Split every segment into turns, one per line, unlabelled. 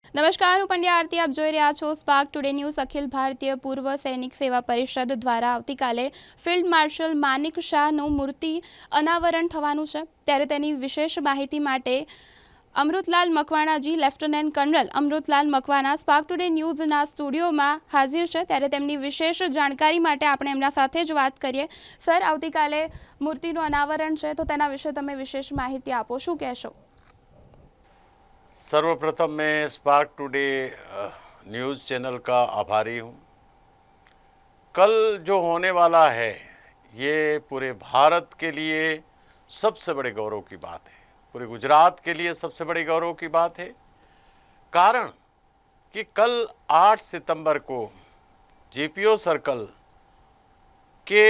નમસ્કાર, હું પંડ્યા આરતી. આપ જોઈ રહ્યા છો spark today news. Akhil Bharatiya પૂર્વ સૈનિક સેવા પરિષદ દ્વારા આવતીકાલે ફિલ્ડ માર્શલ માનેક શાહનું મૂર્તિ અનાવરણ થવાનું છે. ત્યારે તેની વિશેષ માહિતી માટે અમૃતલાલ મકવાણાજી, lieutenant colonel Amritlal Makwana Spark Today ન્યૂઝના સ્ટુડિયોમાં હાજર છે. ત્યારે તેમની વિશેષ જાણકારી માટે આપણે એમના સાથે જ વાત કરીએ. સર, આવતીકાલે મૂર્તિનું અનાવરણ છે, તો તેના વિશે તમે વિશેષ માહિતી આપો. શું કહેશો?
सर्वप्रथम मैं स्पार्क टुडे न्यूज़ चैनल का आभारी हूँ। कल जो होने वाला है ये पूरे भारत के लिए सबसे बड़े गौरव की बात है, पूरे गुजरात के लिए सबसे बड़े गौरव की बात है। कारण कि कल 8 सितंबर को जीपीओ सर्कल के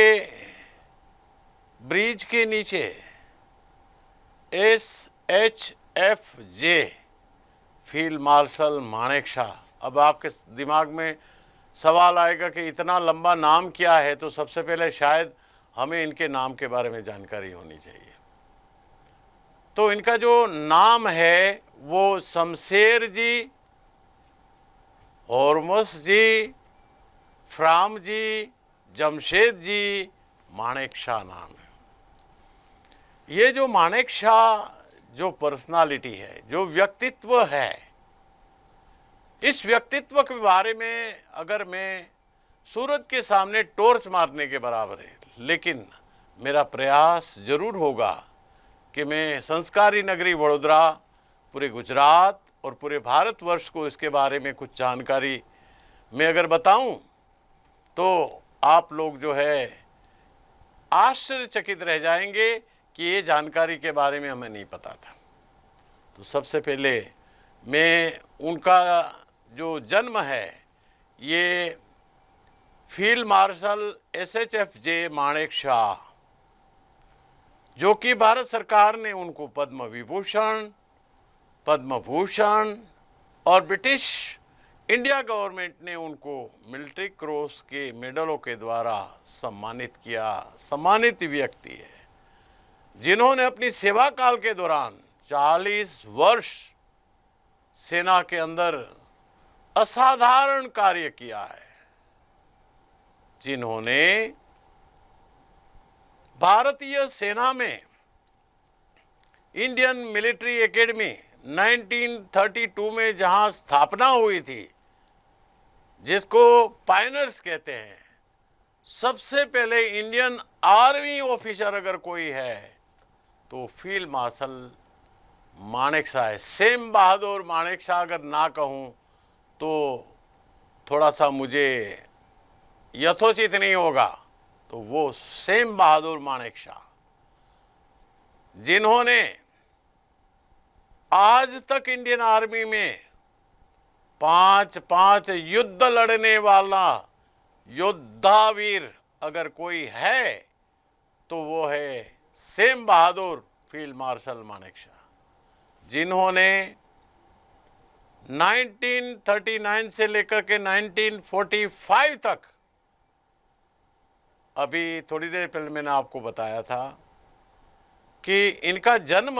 ब्रिज के नीचे SHFJ field marshal Manek Shah. अब आपके दिमाग में सवाल आएगा कि इतना लंबा नाम क्या है, तो सबसे पहले शायद हमें इनके नाम के बारे में जानकारी होनी चाहिए। तो इनका जो नाम है वो शमशेर जी, होर्मस जी, फ्राम जी, जमशेद जी मानेक शाह नाम है। ये जो मानेक शाह जो पर्सनालिटी है, जो व्यक्तित्व है, इस व्यक्तित्व के बारे में अगर मैं सूरज के सामने टॉर्च मारने के बराबर है, लेकिन मेरा प्रयास जरूर होगा कि मैं संस्कारी नगरी वडोदरा, पूरे गुजरात और पूरे भारतवर्ष को इसके बारे में कुछ जानकारी मैं अगर बताऊं तो आप लोग जो है आश्चर्यचकित रह जाएंगे कि ये जानकारी के बारे में हमें नहीं पता था। तो सबसे पहले मैं उनका जो जन्म है, ये field marshal SHFJ Manek Shah, जो कि भारत सरकार ने उनको पद्म विभूषण, पद्म भूषण और ब्रिटिश इंडिया गवर्नमेंट ने उनको मिलिट्री क्रॉस के मेडलों के द्वारा सम्मानित किया। सम्मानित व्यक्ति है जिन्होंने अपनी सेवा काल के दौरान 40 वर्ष सेना के अंदर असाधारण कार्य किया है, जिन्होंने भारतीय सेना में इंडियन मिलिट्री एकेडमी 1932 में जहां स्थापना हुई थी, जिसको पायनर्स कहते हैं, सबसे पहले इंडियन आर्मी ऑफिसर अगर कोई है तो फील्ड मार्शल मानेक शाह है। सेम बहादुर मानेक शाह अगर ना कहूँ तो थोड़ा सा मुझे यथोचित नहीं होगा। तो वो सेम बहादुर मानेक शाह, जिन्होंने आज तक इंडियन आर्मी में पांच युद्ध लड़ने वाला योद्धा वीर अगर कोई है तो वो है सेम बहादुर फील्ड मार्शल मानेक शाह, जिन्होंने 1939 से लेकर के 1945 तक, अभी थोड़ी देर पहले मैंने आपको बताया था कि इनका जन्म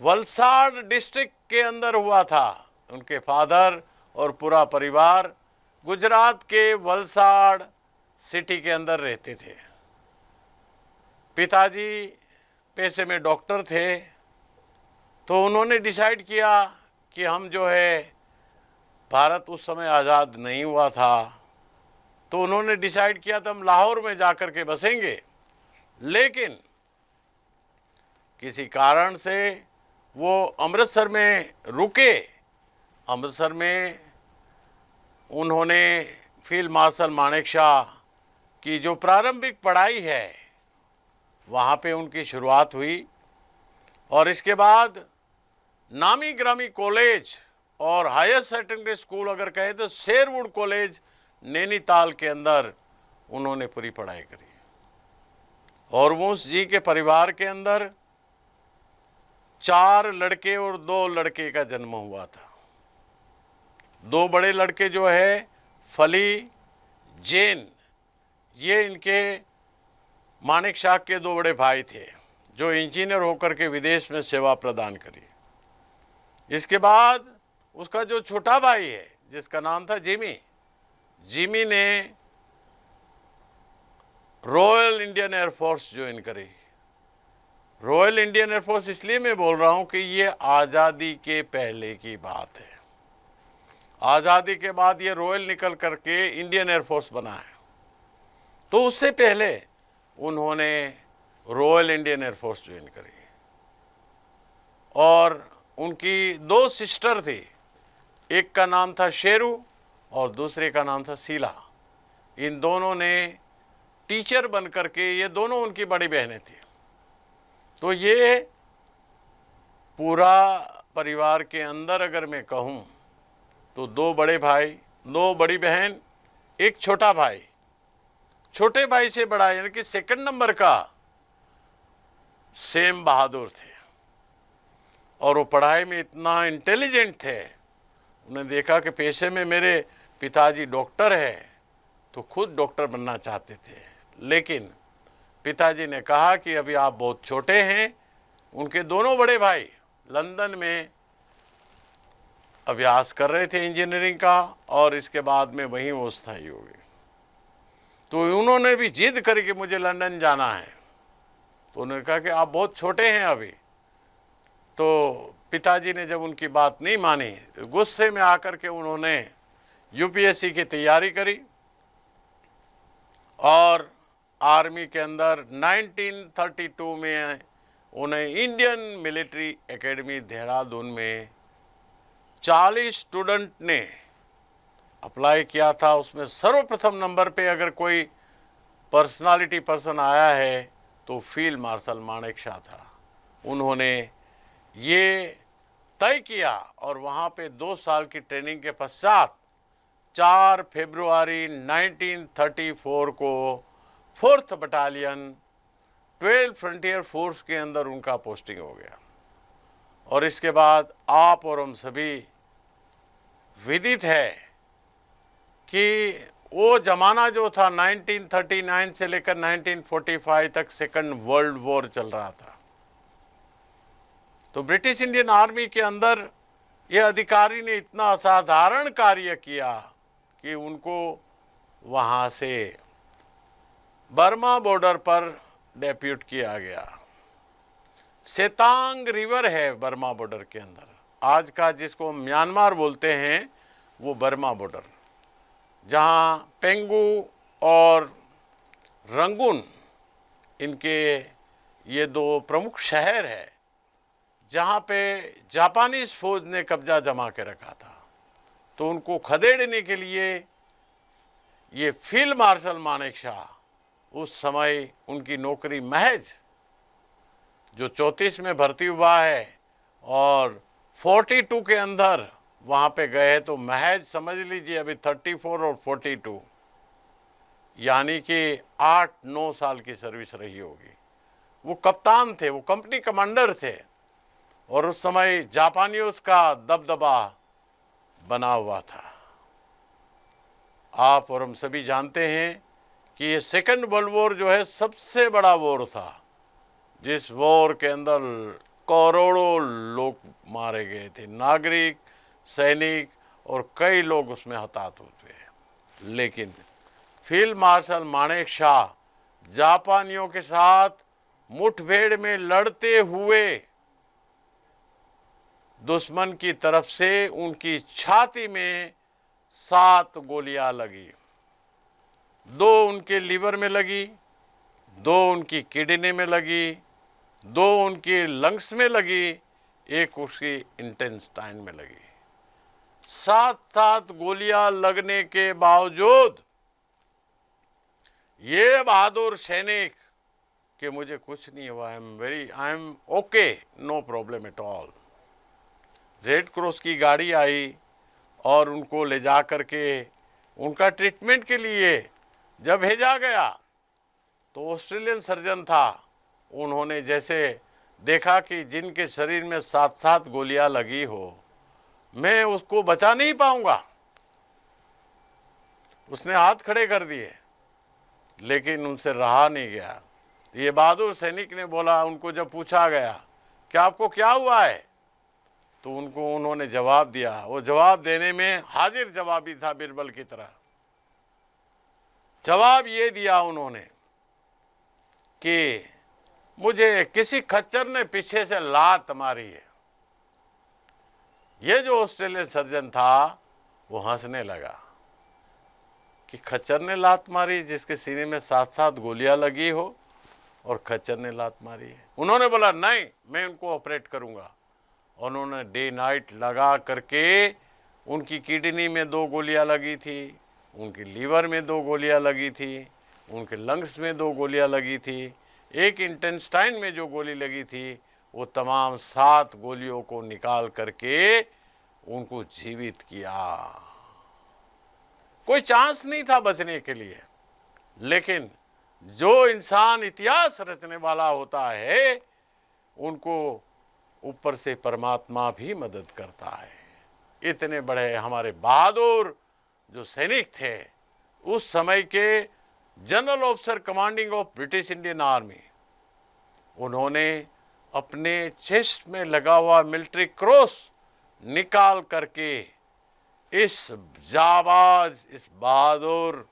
वलसाड डिस्ट्रिक्ट के अंदर हुआ था। उनके फादर और पूरा परिवार गुजरात के वलसाड सिटी के अंदर रहते थे। पिताजी पेशे में डॉक्टर थे, तो उन्होंने डिसाइड किया कि हम जो है, भारत उस समय आज़ाद नहीं हुआ था, तो उन्होंने डिसाइड किया तो हम लाहौर में जाकर के बसेंगे। लेकिन किसी कारण से वो अमृतसर में रुके। अमृतसर में उन्होंने फील्ड मार्शल मानेक शाह की जो प्रारंभिक पढ़ाई है वहाँ पे उनकी शुरुआत हुई, और इसके बाद नामी ग्रामी कॉलेज और हायर सेकेंडरी स्कूल अगर कहें तो शेरवुड कॉलेज नैनीताल के अंदर उन्होंने पूरी पढ़ाई करी। होर्मुस जी के परिवार के अंदर 4 लड़के और 2 लड़के का जन्म हुआ था। 2 बड़े लड़के जो है फली, जैन, ये इनके मानेक शाह के 2 बड़े भाई थे, जो इंजीनियर होकर के विदेश में सेवा प्रदान करी। इसके बाद उसका जो छोटा भाई है जिसका नाम था जिमी, जिमी ने रॉयल इंडियन एयरफोर्स ज्वाइन करी। रॉयल इंडियन एयरफोर्स इसलिए मैं बोल रहा हूं कि ये आज़ादी के पहले की बात है। आज़ादी के बाद ये रॉयल निकल करके इंडियन एयरफोर्स बना है, तो उससे पहले उन्होंने रॉयल इंडियन एयरफोर्स ज्वाइन करी। और उनकी दो सिस्टर थी, एक का नाम था शेरू और दूसरे का नाम था शीला। इन दोनों ने टीचर बन करके, ये दोनों उनकी बड़ी बहनें थी। तो ये पूरा परिवार के अंदर अगर मैं कहूँ तो दो बड़े भाई, दो बड़ी बहन, एक छोटा भाई। छोटे भाई से बड़ा यानी कि सेकंड नंबर का सेम बहादुर थे और वो पढ़ाई में इतना इंटेलिजेंट थे। उन्हें देखा कि पेशे में मेरे पिताजी डॉक्टर है तो खुद डॉक्टर बनना चाहते थे, लेकिन पिताजी ने कहा कि अभी आप बहुत छोटे हैं। उनके दोनों बड़े भाई लंदन में अभ्यास कर रहे थे इंजीनियरिंग का और इसके बाद में वहीं वो स्थायी हो गए। तो उन्होंने भी जिद करी कि मुझे लंदन जाना है। तो उन्होंने कहा कि आप बहुत छोटे हैं अभी। तो पिताजी ने जब उनकी बात नहीं मानी तो गुस्से में आकर के उन्होंने यूपीएससी की तैयारी करी और आर्मी के अंदर 1932 में उन्हें इंडियन मिलिट्री एकेडमी देहरादून में 40 स्टूडेंट ने अप्लाई किया था। उसमें सर्वप्रथम नंबर पे अगर कोई पर्सनालिटी पर्सन आया है तो फील्ड मार्शल मानेकशॉ था। उन्होंने ये तय किया और वहाँ पे 2 साल की ट्रेनिंग के पश्चात 4 फरवरी 1934 को 4th बटालियन 12 फ्रंटियर फोर्स के अंदर उनका पोस्टिंग हो गया। और इसके बाद आप और हम सभी विदित है कि वो ज़माना जो था 1939 से लेकर 1945 तक सेकंड वर्ल्ड वॉर चल रहा था। तो ब्रिटिश इंडियन आर्मी के अंदर ये अधिकारी ने इतना असाधारण कार्य किया कि उनको वहाँ से बर्मा बॉर्डर पर डेप्यूट किया गया। सेतांग रिवर है बर्मा बॉर्डर के अंदर, आज का जिसको म्यांमार बोलते हैं वो बर्मा बॉर्डर, जहाँ पेंगू और रंगून इनके ये 2 प्रमुख शहर है जहाँ पे जापानीज फौज ने कब्जा जमा के रखा था। तो उनको खदेड़ने के लिए ये फील्ड मार्शल मानेकशॉ उस समय उनकी नौकरी महज जो 34 में भर्ती हुआ है और 42 के अंदर वहाँ पे गए तो महज समझ लीजिए अभी 34 और 42 यानी कि 8-9 साल की सर्विस रही होगी। वो कप्तान थे, वो कंपनी कमांडर थे और उस समय जापानियों का दबदबा बना हुआ था। आप और हम सभी जानते हैं कि ये सेकंड वर्ल्ड वॉर जो है सबसे बड़ा वॉर था, जिस वॉर के अंदर करोड़ों लोग मारे गए थे, नागरिक, सैनिक और कई लोग उसमें हताहत हुए। लेकिन फील्ड मार्शल मानेकशॉ जापानियों के साथ मुठभेड़ में लड़ते हुए दुश्मन की तरफ से उनकी छाती में 7 गोलियां लगी। 2 उनके लीवर में लगी, 2 उनकी किडनी में लगी, 2 उनकी लंग्स में लगी, 1 उसकी इंटेस्टाइन में लगी। 7 गोलियां लगने के बावजूद ये बहादुर सैनिक कि मुझे कुछ नहीं हुआ, I am okay, no problem at all. Red cross की गाड़ी आई और उनको ले जा करके उनका ट्रीटमेंट के लिए जब भेजा गया तो ऑस्ट्रेलियन सर्जन था, उन्होंने जैसे देखा कि जिनके शरीर में 7 गोलियां लगी हो, मैं उसको बचा नहीं पाऊंगा, उसने हाथ खड़े कर दिए, लेकिन उनसे रहा नहीं गया। ये बहादुर सैनिक ने बोला, उनको जब पूछा गया कि आपको क्या हुआ है, तो उनको उन्होंने जवाब दिया। वो जवाब देने में हाजिर जवाबी था बिरबल की तरह। जवाब ये दिया उन्होंने कि मुझे किसी खच्चर ने पीछे से लात मारी है। ये जो ऑस्ट्रेलियन सर्जन था वो हंसने लगा कि खच्चर ने लात मारी, जिसके सीने में 7-7 गोलियां लगी हो, और खच्चर ने लात मारी है। उन्होंने बोला नहीं, मैं उनको ऑपरेट करूंगा। और उन्होंने डे नाइट लगा करके, उनकी किडनी में 2 गोलियां लगी थी, उनके लीवर में 2 गोलियां लगी थी, उनके लंग्स में 2 गोलियां लगी थी, एक इंटेस्टाइन में जो गोली लगी थी, वो तमाम 7 गोलियों को निकाल करके उनको जीवित किया। कोई चांस नहीं था बचने के लिए। लेकिन जो इंसान इतिहास रचने वाला होता है, उनको ऊपर से परमात्मा भी मदद करता है। इतने बड़े हमारे बहादुर जो सैनिक थे, उस समय के general officer commanding of British Indian army, उन्होंने अपने चेस्ट में लगा हुआ मिलिट्री क्रॉस निकाल करके इस जाबाज, इस बहादुर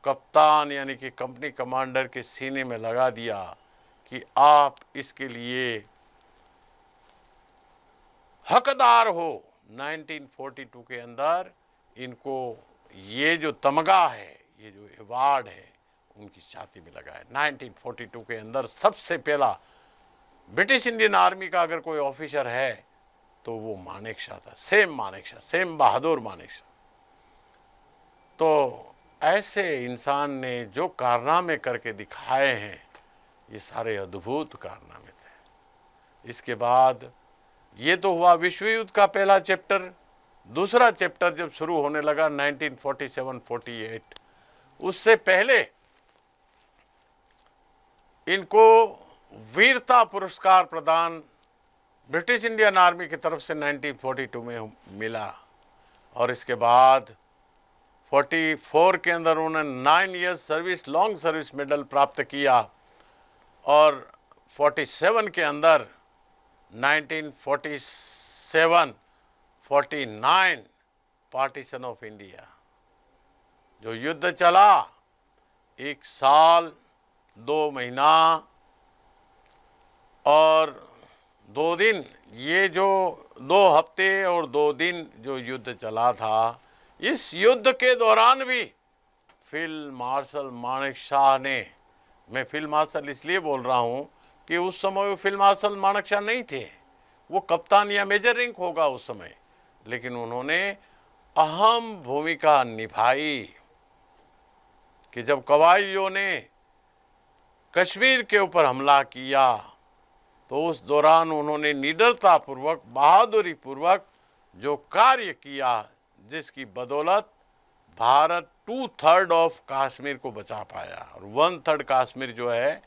कप्तान यानी कि कंपनी कमांडर के सीने में लगा दिया कि आप इसके लिए हकदार हो। 1942 के अंदर इनको ये जो तमगा है, ये जो अवार्ड है, उनकी छाती में लगा है। 1942 के अंदर सबसे पहला ब्रिटिश इंडियन आर्मी का अगर कोई ऑफिसर है तो वो मानेकशॉ था, सेम मानेकशॉ, सेम बहादुर मानेकशॉ। तो ऐसे इंसान ने जो कारनामे करके दिखाए हैं, ये सारे अद्भुत कारनामे थे। इसके बाद ये तो हुआ विश्व युद्ध का पहला चैप्टर। दूसरा चैप्टर जब शुरू होने लगा 1947-48, उससे पहले इनको वीरता पुरस्कार प्रदान ब्रिटिश इंडियन आर्मी की तरफ से 1942 में मिला। और इसके बाद 44 के अंदर उन्होंने 9 years service, long service medal प्राप्त किया। और 47 के अंदर 1947-49 पार्टीशन ऑफ इंडिया, जो युद्ध चला 1 साल 2 महीना और 2 दिन, ये जो 2 हफ्ते और 2 दिन जो युद्ध चला था, इस युद्ध के दौरान भी फील्ड मार्शल मानेकशॉ ने, मैं फील्ड मार्शल इसलिए बोल रहा हूँ कि उस समय वो फील्ड मार्शल मानेकशॉ नहीं थे, वो कप्तान या मेजर रैंक होगा उस समय, लेकिन उन्होंने अहम भूमिका निभाई कि जब कबायलियों ने कश्मीर के ऊपर हमला किया तो उस दौरान उन्होंने निडरता पूर्वक, बहादुरी पूर्वक जो कार्य किया, जिसकी बदौलत भारत 2/3 ऑफ कश्मीर को बचा पाया। और 1/3 कश्मीर जो है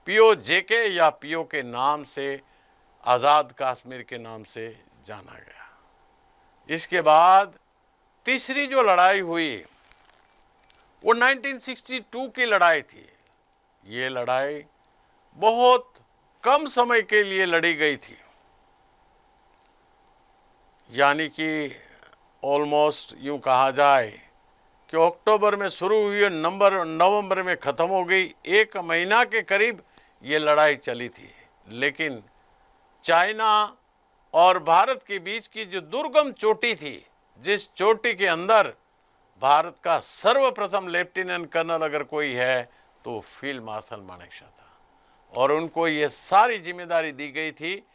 POJK या PO के नाम से, आज़ाद कश्मीर के नाम से जाना गया। इसके बाद तीसरी जो लड़ाई हुई वो 1962 की लड़ाई थी। ये लड़ाई बहुत कम समय के लिए लड़ी गई थी, यानी कि ऑलमोस्ट यूं कहा जाए कि अक्टूबर में शुरू हुई और नवंबर में ख़त्म हो गई। 1 महीना के करीब ये लड़ाई चली थी। लेकिन चाइना और भारत के बीच की जो दुर्गम चोटी थी, जिस चोटी के अंदर भारत का सर्वप्रथम लेफ्टिनेंट कर्नल अगर कोई है तो फील्ड मार्शल मानेकशॉ था, और उनको ये सारी जिम्मेदारी दी गई थी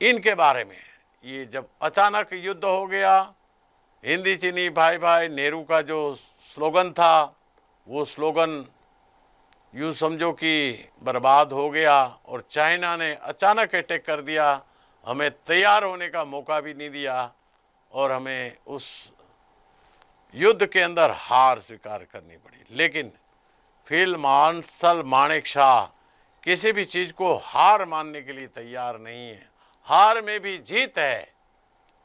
इनके बारे में। ये जब अचानक युद्ध हो गया, हिंदी चीनी भाई भाई, नेहरू का जो स्लोगन था, वो स्लोगन यूँ समझो कि बर्बाद हो गया, और चाइना ने अचानक अटैक कर दिया, हमें तैयार होने का मौका भी नहीं दिया, और हमें उस युद्ध के अंदर हार स्वीकार करनी पड़ी। लेकिन फील्ड मार्शल मानेकशॉ किसी भी चीज़ को हार मानने के लिए तैयार नहीं है। हार में भी जीत है।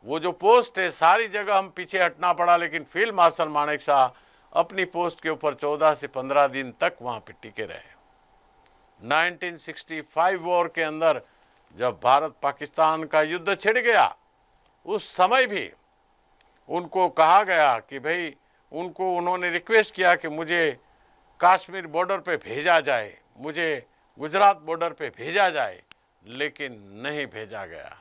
वो जो पोस्ट है, सारी जगह हम पीछे हटना पड़ा, लेकिन फील्ड मार्शल मानेकशॉ अपनी पोस्ट के ऊपर 14 से 15 दिन तक वहाँ पे टिके रहे। 1965 वॉर के अंदर जब भारत पाकिस्तान का युद्ध छिड़ गया उस समय भी उनको कहा गया कि भाई उनको उन्होंने रिक्वेस्ट किया कि मुझे कश्मीर बॉर्डर पे भेजा जाए, मुझे गुजरात बॉर्डर पे भेजा जाए, लेकिन नहीं भेजा गया।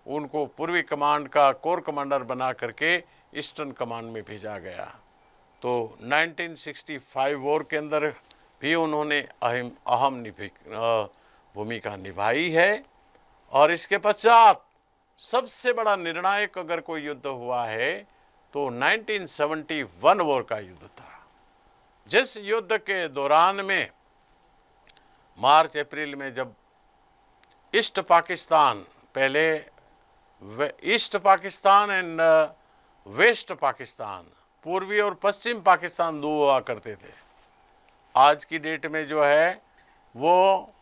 उनको पूर्वी कमांड का कोर कमांडर बना करके ईस्टर्न कमांड में भेजा गया। तो 1965 वॉर के अंदर भी उन्होंने अहम भूमिका निभाई है। और इसके पश्चात सबसे बड़ा निर्णायक अगर कोई युद्ध हुआ है तो 1971 वॉर का युद्ध था, जिस युद्ध के दौरान में मार्च अप्रैल में जब ईस्ट पाकिस्तान, पहले East Pakistan and West Pakistan, पूर्वी और पश्चिम पाकिस्तान दो हुआ करते थे। आज की डेट में जो है वो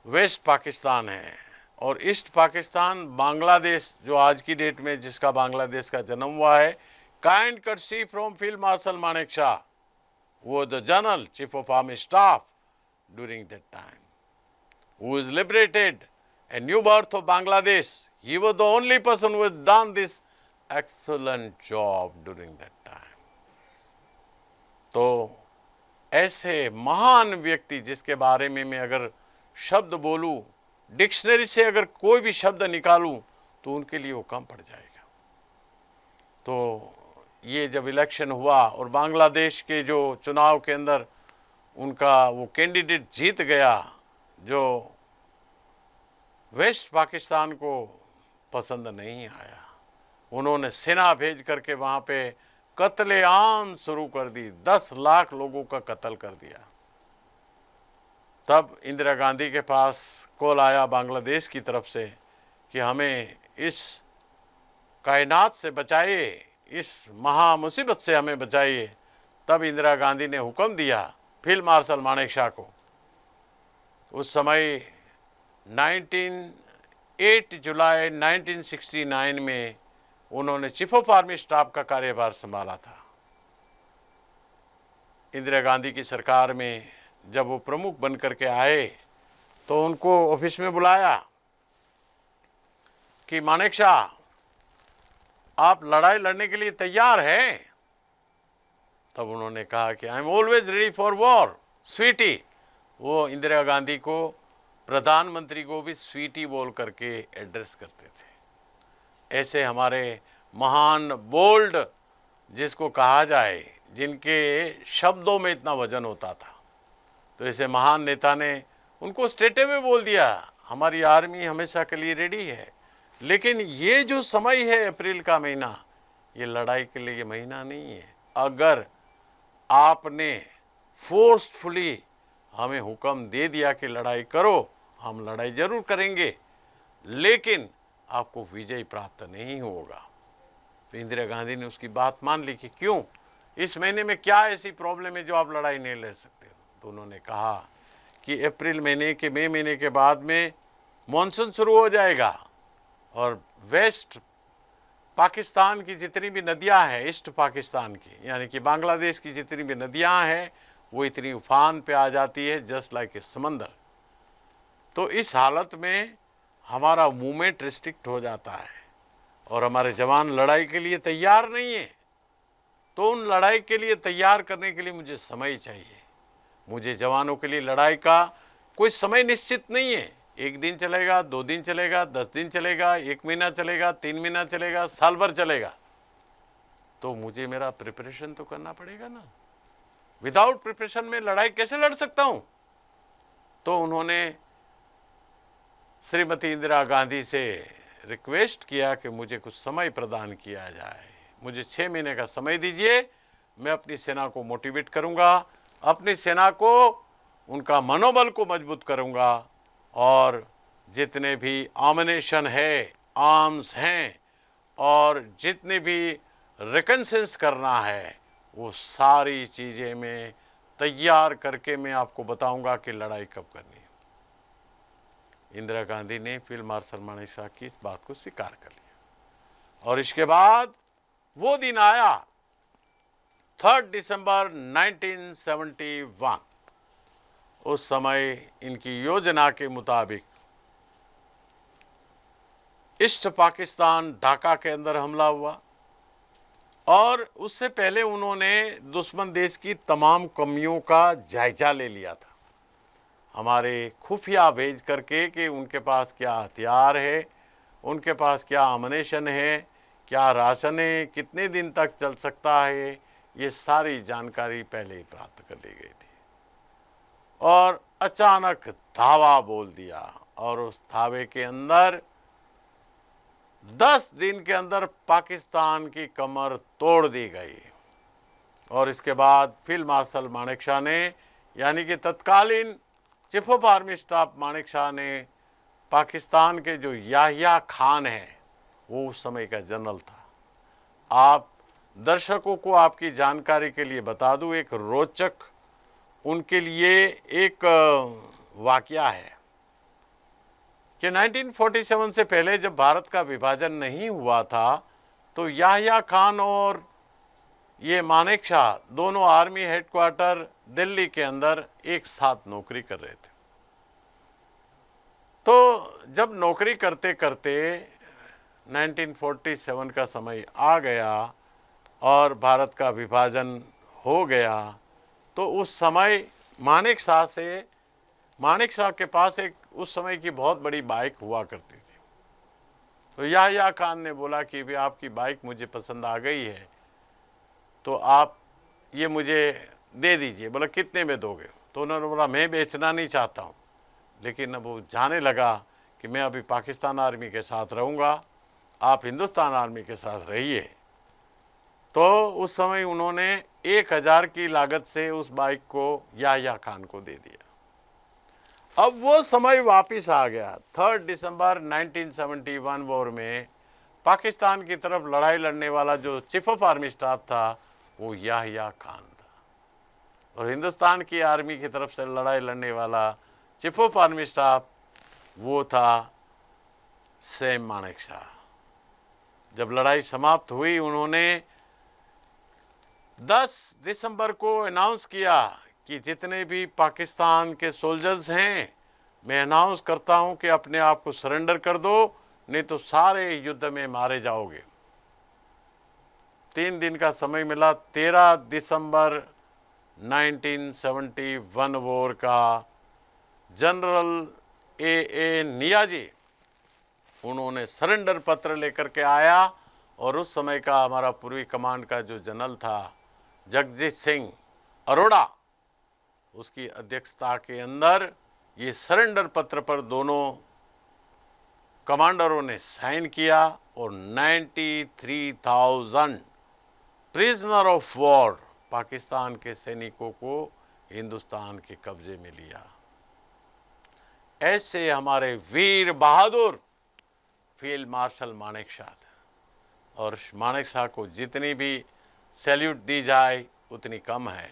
वेस्ट पाकिस्तान है और ईस्ट पाकिस्तान बांग्लादेश, जो आज की डेट में जिसका बांग्लादेश का जन्म हुआ है, kind courtesy from field marshal Manek Shah, वो the general chief of army staff during that time, who is liberated a new birth of Bangladesh. He was the only person who has done this excellent job during that time. तो ऐसे महान व्यक्ति जिसके बारे में मैं अगर शब्द बोलूं, डिक्शनरी से अगर कोई भी शब्द निकालूं तो उनके लिए वो कम पड़ जाएगा। तो ये जब इलेक्शन हुआ और बांग्लादेश के जो चुनाव के अंदर उनका वो कैंडिडेट जीत गया, जो वेस्ट पाकिस्तान को पसंद नहीं आया, उन्होंने सेना भेज करके वहाँ पे कत्लेआम शुरू कर दी, 10 लाख लोगों का कत्ल कर दिया। तब इंदिरा गांधी के पास कॉल आया बांग्लादेश की तरफ से कि हमें इस कायनात से बचाइए, इस महा मुसीबत से हमें बचाइए। तब इंदिरा गांधी ने हुक्म दिया फील्ड मार्शल मानेक शाह को। उस समय 8 जुलाई 1969 में उन्होंने चीफ ऑफ आर्मी स्टाफ का कार्यभार संभाला था। इंदिरा गांधी की सरकार में जब वो प्रमुख बन करके आए तो उनको ऑफिस में बुलाया कि मानेक शाह, आप लड़ाई लड़ने के लिए तैयार हैं? तब उन्होंने कहा कि I am always ready for war sweety. वो इंदिरा गांधी को, प्रधानमंत्री को भी स्वीटी बोल करके एड्रेस करते थे। ऐसे हमारे महान, बोल्ड जिसको कहा जाए, जिनके शब्दों में इतना वजन होता था, तो ऐसे महान नेता ने उनको स्ट्रेट अवे बोल दिया हमारी आर्मी हमेशा के लिए रेडी है। लेकिन ये जो समय है अप्रैल का महीना, ये लड़ाई के लिए महीना नहीं है। अगर आपने फोर्सफुली हमें हुक्म दे दिया कि लड़ाई करो, हम लड़ाई जरूर करेंगे, लेकिन आपको विजय प्राप्त नहीं होगा। तो इंदिरा गांधी ने उसकी बात मान ली कि क्यों, इस महीने में क्या ऐसी प्रॉब्लम है जो आप लड़ाई नहीं लड़ सकते हो। तो उन्होंने कहा कि अप्रैल महीने के, मई महीने के बाद में मॉनसून शुरू हो जाएगा और वेस्ट पाकिस्तान की जितनी भी नदियां हैं, ईस्ट पाकिस्तान की यानी कि बांग्लादेश की जितनी भी नदियां हैं, वो इतनी उफान पे आ जाती है जस्ट लाइक ए समंदर। तो इस हालत में हमारा मूवमेंट रिस्ट्रिक्ट हो जाता है और हमारे जवान लड़ाई के लिए तैयार नहीं है। तो उन लड़ाई के लिए तैयार करने के लिए मुझे समय चाहिए। मुझे जवानों के लिए लड़ाई का कोई समय निश्चित नहीं है, 1 दिन चलेगा, 2 दिन चलेगा, 10 दिन चलेगा, 1 महीना चलेगा, 3 महीना चलेगा, साल भर चलेगा। तो मुझे मेरा प्रिपरेशन तो करना पड़ेगा ना। विदाउट प्रिपरेशन में लड़ाई कैसे लड़ सकता हूं? तो उन्होंने श्रीमती इंदिरा गांधी से रिक्वेस्ट किया कि मुझे कुछ समय प्रदान किया जाए, मुझे 6 महीने का समय दीजिए, मैं अपनी सेना को मोटिवेट करूंगा, अपनी सेना को, उनका मनोबल को मजबूत करूंगा और जितने भी आर्मिनेशन है, आर्म्स हैं और जितने भी रिकन्सेंस करना है, वो सारी चीज़ें मैं तैयार करके मैं आपको बताऊंगा कि लड़ाई कब करनी है। इंदिरा गांधी ने फील्ड मार्शल मानेक शाह की इस बात को स्वीकार कर लिया और इसके बाद वो दिन आया 3 दिसंबर 1971। उस समय इनकी योजना के मुताबिक ईस्ट पाकिस्तान ढाका के अंदर हमला हुआ और उससे पहले उन्होंने दुश्मन देश की तमाम कमियों का जायजा ले लिया था, हमारे खुफिया भेज करके कि उनके पास क्या हथियार है, उनके पास क्या अमनेशन है, क्या राशन है, कितने दिन तक चल सकता है, ये सारी जानकारी पहले ही प्राप्त कर ली गई थी। और अचानक धावा बोल दिया और उस धावे के अंदर 10 दिन के अंदर पाकिस्तान की कमर तोड़ दी गई। और इसके बाद फील्ड मार्शल मानेकशॉ ने, यानी कि तत्कालीन chief of army staff Manekshaw ने, पाकिस्तान के जो याहिया खान है, वो उस समय का जनरल था। आप दर्शकों को आपकी जानकारी के लिए बता दूं, एक रोचक उनके लिए एक वाकया है कि 1947 से पहले जब भारत का विभाजन नहीं हुआ था तो याहिया खान और ये मानेकशॉ दोनों आर्मी हेडक्वार्टर दिल्ली के अंदर एक साथ नौकरी कर रहे थे। तो जब नौकरी करते करते 1947 का समय आ गया और भारत का विभाजन हो गया, तो उस समय मानेकशॉ के पास एक उस समय की बहुत बड़ी बाइक हुआ करती थी। तो याहिया खान ने बोला कि भी आपकी बाइक मुझे पसंद आ गई है, तो आप ये मुझे दे दीजिए। बोला कितने में दोगे? तो उन्होंने बोला मैं बेचना नहीं चाहता हूँ, लेकिन अब वो जाने लगा कि मैं अभी पाकिस्तान आर्मी के साथ रहूँगा, आप हिंदुस्तान आर्मी के साथ रहिए। तो उस समय उन्होंने 1000 की लागत से उस बाइक को याहिया खान को दे दिया। अब वो समय वापस आ गया। 3 दिसंबर 1971 वॉर में पाकिस्तान की तरफ लड़ाई लड़ने वाला जो चीफ ऑफ आर्मी स्टाफ था वो याहिया खान था, और हिंदुस्तान की आर्मी की तरफ से लड़ाई लड़ने वाला चीफ ऑफ आर्मी स्टाफ वो था सैम मानेकशॉ। जब लड़ाई समाप्त हुई, उन्होंने 10 दिसंबर को अनाउंस किया कि जितने भी पाकिस्तान के सोल्जर्स हैं, मैं अनाउंस करता हूं कि अपने आप को सरेंडर कर दो, नहीं तो सारे युद्ध में मारे जाओगे। 3 दिन का समय मिला। 13 दिसंबर 1971 वॉर का जनरल ए नियाजी उन्होंने सरेंडर पत्र लेकर के आया, और उस समय का हमारा पूर्वी कमांड का जो जनरल था जगजीत सिंह अरोड़ा, उसकी अध्यक्षता के अंदर ये सरेंडर पत्र पर दोनों कमांडरों ने साइन किया और 93,000 प्रिजनर ऑफ वॉर पाकिस्तान के सैनिकों को हिंदुस्तान के कब्जे में लिया। ऐसे हमारे वीर बहादुर फील्ड मार्शल मानेकशॉ थे, और मानेकशॉ को जितनी भी सैल्यूट दी जाए उतनी कम है।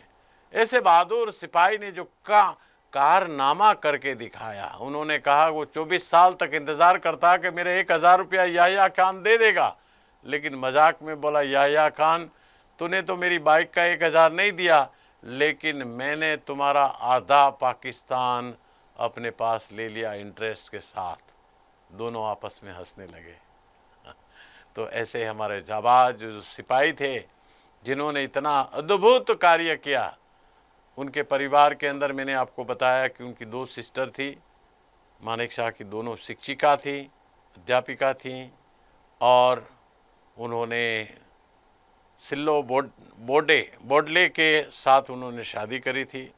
ऐसे बहादुर सिपाही ने जो कारनामा करके दिखाया, उन्होंने कहा वो 24 साल तक इंतज़ार करता कि मेरे 1000 रुपया याहिया खान दे देगा, लेकिन मजाक में बोला याहिया खान तूने तो मेरी बाइक का 1000 नहीं दिया, लेकिन मैंने तुम्हारा आधा पाकिस्तान अपने पास ले लिया इंटरेस्ट के साथ। दोनों आपस में हंसने लगे। तो ऐसे हमारे जाबाज जो सिपाही थे जिन्होंने इतना अद्भुत कार्य किया, उनके परिवार के अंदर मैंने आपको बताया कि उनकी 2 सिस्टर थी, मानेकशॉ की दोनों शिक्षिका थी, अध्यापिका थी, और उन्होंने सिल्लो बोडले के साथ उन्होंने शादी करी थी,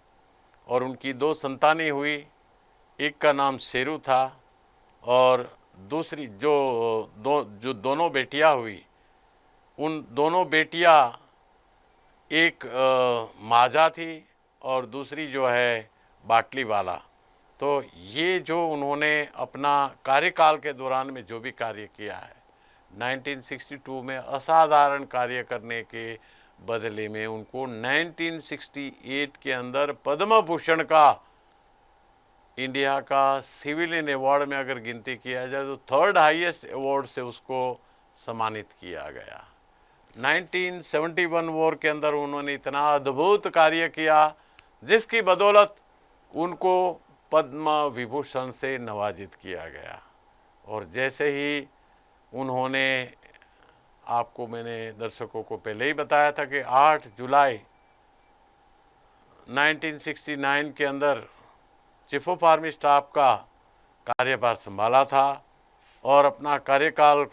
और उनकी 2 संतानें हुई। एक का नाम शेरू था, और दूसरी जो दोनों बेटियां हुई, उन दोनों बेटियां एक माजा थी और दूसरी जो है बाटली वाला। तो ये जो उन्होंने अपना कार्यकाल के दौरान में जो भी कार्य किया है, 1962 में असाधारण कार्य करने के बदले में उनको 1968 के अंदर पद्म भूषण का, इंडिया का सिविलियन अवार्ड में अगर गिनती किया जाए तो 3rd हाईएस्ट अवार्ड से उसको सम्मानित किया गया। 1971 वॉर के अंदर उन्होंने इतना अद्भुत कार्य किया जिसकी बदौलत उनको पद्म विभूषण से नवाजित किया गया। और जैसे ही उन्होंने, आपको मैंने दर्शकों को पहले ही बताया था कि 8 जुलाई 1969 के अंदर चीफ ऑफ आर्मी स्टाफ का कार्यभार संभाला था और अपना कार्यकाल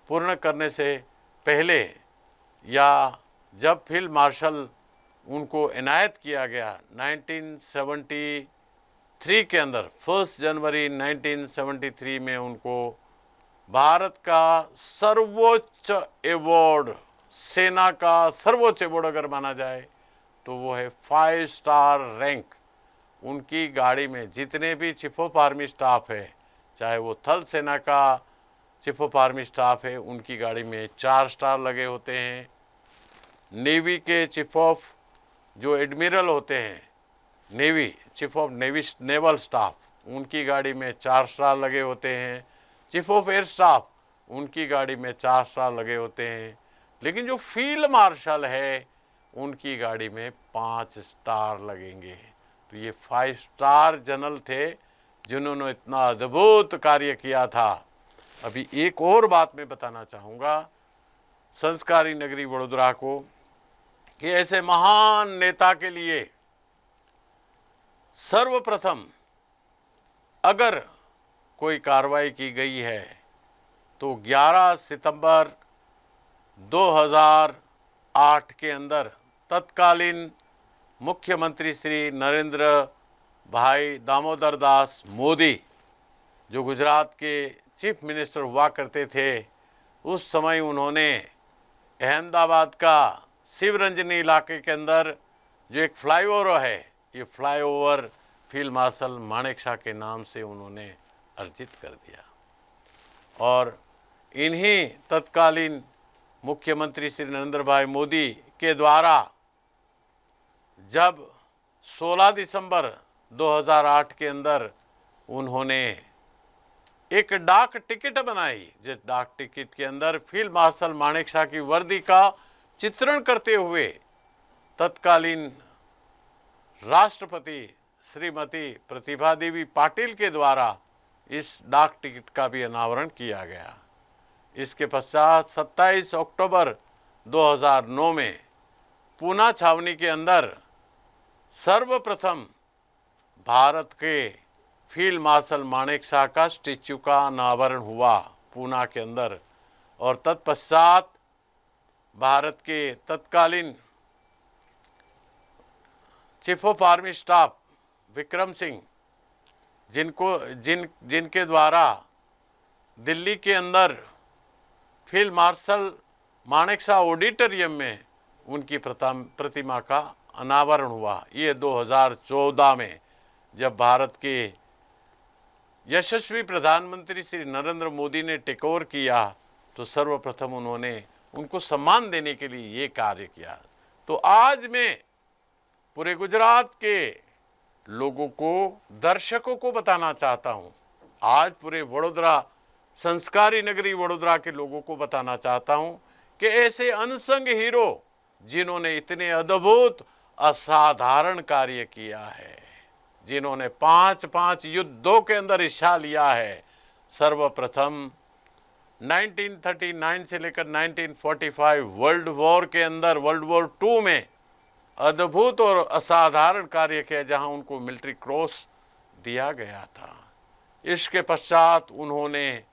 पूर्ण करने से पहले या जब फील्ड मार्शल उनको इनायत किया गया 1973 के अंदर, 1 जनवरी 1973 में उनको भारत का सर्वोच्च अवार्ड, सेना का सर्वोच्च अवार्ड अगर माना जाए तो वो है 5 स्टार रैंक। उनकी गाड़ी में जितने भी चीफ ऑफ आर्मी स्टाफ है, चाहे वो थल सेना का चीफ ऑफ आर्मी स्टाफ है, उनकी गाड़ी में 4 स्टार लगे होते हैं। नेवी के चीफ ऑफ, जो एडमिरल होते हैं, navy chief of naval staff, उनकी गाड़ी में 4 स्टार लगे होते हैं। चीफ ऑफ एयर स्टाफ, उनकी गाड़ी में 4 स्टार लगे होते हैं। लेकिन जो फील्ड मार्शल है, उनकी गाड़ी में 5 स्टार लगेंगे। तो ये 5 स्टार जनरल थे जिन्होंने इतना अद्भुत कार्य किया था। अभी एक और बात मैं बताना चाहूँगा संस्कारी नगरी वडोदरा को, कि ऐसे महान नेता के लिए सर्वप्रथम अगर कोई कार्रवाई की गई है तो 11 सितंबर 2008 के अंदर तत्कालीन मुख्यमंत्री श्री नरेंद्र भाई दामोदर दास मोदी, जो गुजरात के चीफ मिनिस्टर हुआ करते थे, उस समय उन्होंने अहमदाबाद का शिवरंजनी इलाके के अंदर जो एक फ्लाईओवर है, ये फ्लाईओवर फील्ड मार्शल मानेकशॉ के नाम से उन्होंने अर्जित कर दिया। और इन्हीं तत्कालीन मुख्यमंत्री श्री नरेंद्र भाई मोदी के द्वारा जब 16 दिसंबर 2008 के अंदर उन्होंने एक डाक टिकट बनाई, जिस डाक टिकट के अंदर फील्ड मार्शल मानेकशॉ की वर्दी का चित्रण करते हुए तत्कालीन राष्ट्रपति श्रीमती प्रतिभा देवी पाटिल के द्वारा इस डाक टिकट का भी अनावरण किया गया। इसके पश्चात 27 अक्टूबर 2009 में पूना छावनी के अंदर सर्वप्रथम भारत के फील्ड मार्शल मानेकशॉ का स्टैच्यू का अनावरण हुआ पूना के अंदर। और तत्पश्चात भारत के तत्कालीन chief of army staff Vikram Singh, जिनके द्वारा दिल्ली के अंदर फील्ड मार्शल मानेकशॉ ऑडिटोरियम में उनकी प्रतिमा का अनावरण हुआ। ये 2014 में जब भारत के यशस्वी प्रधानमंत्री श्री नरेंद्र मोदी ने टेक ओवर किया तो सर्वप्रथम उन्होंने उनको सम्मान देने के लिए ये कार्य किया। तो आज मैं पूरे गुजरात के लोगों को, दर्शकों को बताना चाहता हूँ, आज पूरे वडोदरा, संस्कारी नगरी वडोदरा के लोगों को बताना चाहता हूँ कि ऐसे अनसंग हीरो जिन्होंने इतने अद्भुत असाधारण कार्य किया है, जिन्होंने 5 युद्धों के अंदर हिस्सा लिया है। सर्वप्रथम 1939 से लेकर 1945 वर्ल्ड वॉर के अंदर, वर्ल्ड वॉर 2 में अद्भुत और असाधारण कार्य किया, जहां उनको मिलिट्री क्रॉस दिया गया था। इसके पश्चात उन्होंने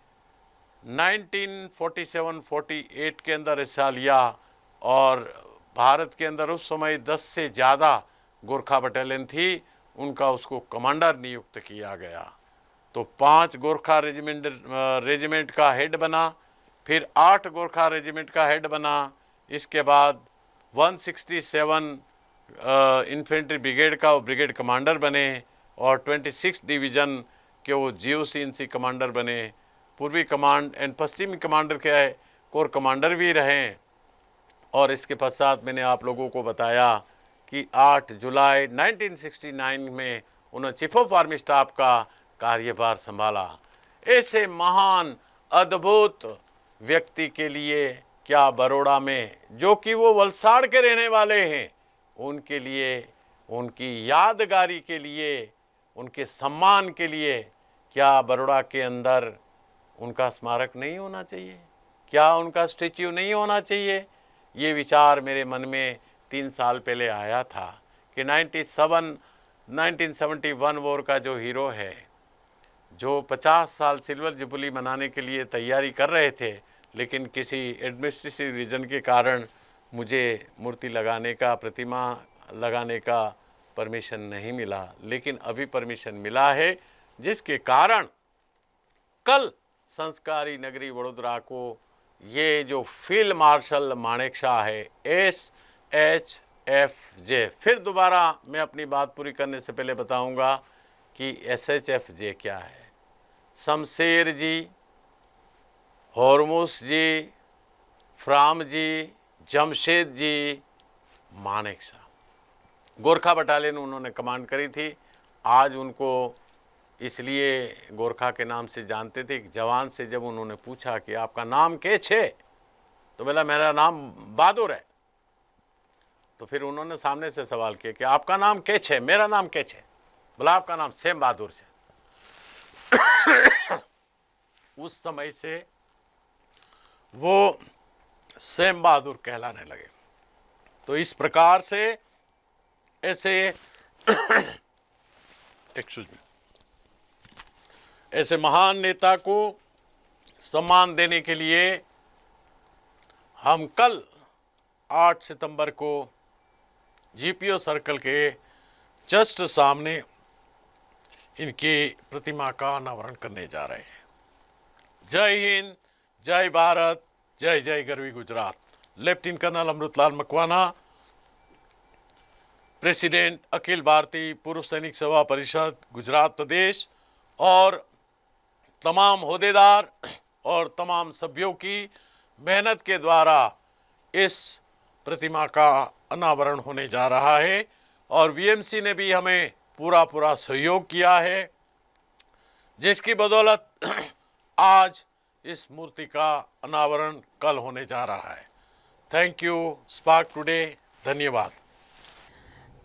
1947-48 के अंदर हिस्सा लिया और भारत के अंदर उस समय 10 से ज़्यादा गोरखा बटालियन थी, उनका उसको कमांडर नियुक्त किया गया। तो 5 गोरखा रेजिमेंट का हेड बना, फिर 8 गोरखा रेजिमेंट का हेड बना। इसके बाद 167 इन्फेंट्री ब्रिगेड का वो ब्रिगेड कमांडर बने और 26 डिवीज़न के वो GOC-INC कमांडर बने। पूर्वी कमांड एंड पश्चिमी कमांडर के कोर कमांडर भी रहे। और इसके पश्चात मैंने आप लोगों को बताया कि 8 जुलाई 1969 में उन्होंने चीफ ऑफ आर्मी स्टाफ का कार्यभार संभाला। ऐसे महान अद्भुत व्यक्ति के लिए क्या बड़ौदा में, जो कि वो वलसाड़ के रहने वाले हैं, उनके लिए, उनकी यादगारी के लिए, उनके सम्मान के लिए क्या बड़ौदा के अंदर उनका स्मारक नहीं होना चाहिए? क्या उनका स्टेच्यू नहीं होना चाहिए? ये विचार मेरे मन में 3 साल पहले आया था कि 1971 वॉर का जो हीरो है, जो 50 साल सिल्वर जुबली मनाने के लिए तैयारी कर रहे थे, लेकिन किसी एडमिनिस्ट्रेटिव रीजन के कारण मुझे मूर्ति लगाने का, प्रतिमा लगाने का परमिशन नहीं मिला। लेकिन अभी परमिशन मिला है, जिसके कारण कल संस्कारी नगरी वडोदरा को ये जो फील्ड मार्शल मानेकशॉ है, SHFJ, फिर दोबारा मैं अपनी बात पूरी करने से पहले बताऊंगा कि SHFJ क्या है। शमशेर जी, हॉर्मुस जी, फ्राम जी, जमशेद जी, मानेकशॉ, गोरखा बटालियन उन्होंने कमांड करी थी। आज उनको इसलिए गोरखा के नाम से जानते थे। एक जवान से जब उन्होंने पूछा कि आपका नाम क्या है, तो बोला मेरा नाम बहादुर है। तो फिर उन्होंने सामने से सवाल किया कि आपका नाम क्या है? मेरा नाम क्या है? बोला आपका नाम सेम बहादुर है। उस समय से वो सेम बहादुर कहलाने लगे। तो इस प्रकार से ऐसे ऐसे महान नेता को सम्मान देने के लिए हम कल 8 सितंबर को GPO सर्कल के जस्ट सामने इनकी प्रतिमा का अनावरण करने जा रहे हैं। जय हिंद, जय भारत, जय जय गरवी Gujarat. Lieutenant colonel Amritlal Makwana, president Akhil Bharatiya Purva सैनिक सेवा परिषद गुजरात प्रदेश, और तमाम होदेदार और तमाम सभ्यों की मेहनत के द्वारा इस प्रतिमा का अनावरण होने जा रहा है। और VMC ने भी हमें पूरा सहयोग किया है, जिसकी बदौलत आज इस मूर्ति का अनावरण कल होने जा रहा है। Thank you spark today. धन्यवाद।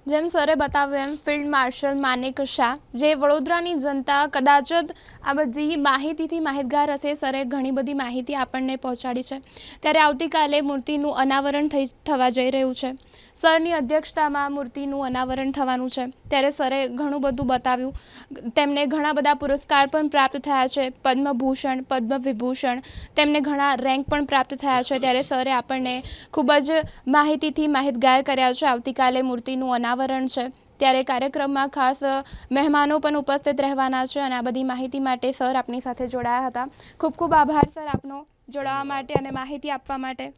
જેમ સરે બતાવ્યું એમ ફિલ્ડ માર્શલ માનેકશા, જે વડોદરાની જનતા કદાચ જ આ બધી માહિતીથી માહિતગાર હશે, સરે ઘણી બધી માહિતી આપણને પહોંચાડી છે। ત્યારે આવતીકાલે મૂર્તિનું અનાવરણ થવા જઈ રહ્યું છે। સરની અધ્યક્ષતામાં મૂર્તિનું અનાવરણ થવાનું છે। ત્યારે સરે ઘણું બધું બતાવ્યું। તેમને ઘણા બધા પુરસ્કાર પણ પ્રાપ્ત થયા છે, પદ્મભૂષણ, પદ્મવિભૂષણ, તેમને ઘણા રેન્ક પણ પ્રાપ્ત થયા છે। ત્યારે સરે આપણને ખૂબ જ માહિતીથી માહિતગાર કર્યા છે। આવતીકાલે મૂર્તિનું અનાવરણ છે, ત્યારે કાર્યક્રમમાં ખાસ મહેમાનો પણ ઉપસ્થિત રહેવાના છે। અને આ બધી માહિતી માટે સર આપની સાથે જોડાયા હતા। ખૂબ ખૂબ આભાર સર આપનો જોડાવા માટે અને માહિતી આપવા માટે।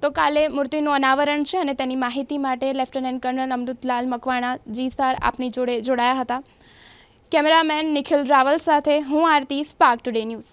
તો કાલે મૂર્તિનું અનાવરણ છે અને તેની માહિતી માટે લેફ્ટનન્ટ કર્નલ અમૃતલાલ મકવાણા જી સર આપની જોડે જોડાયા હતા। કેમેરામેન નિખિલ રાવલ સાથે હું આરતી, સ્પાર્ક ટુડે ન્યૂઝ।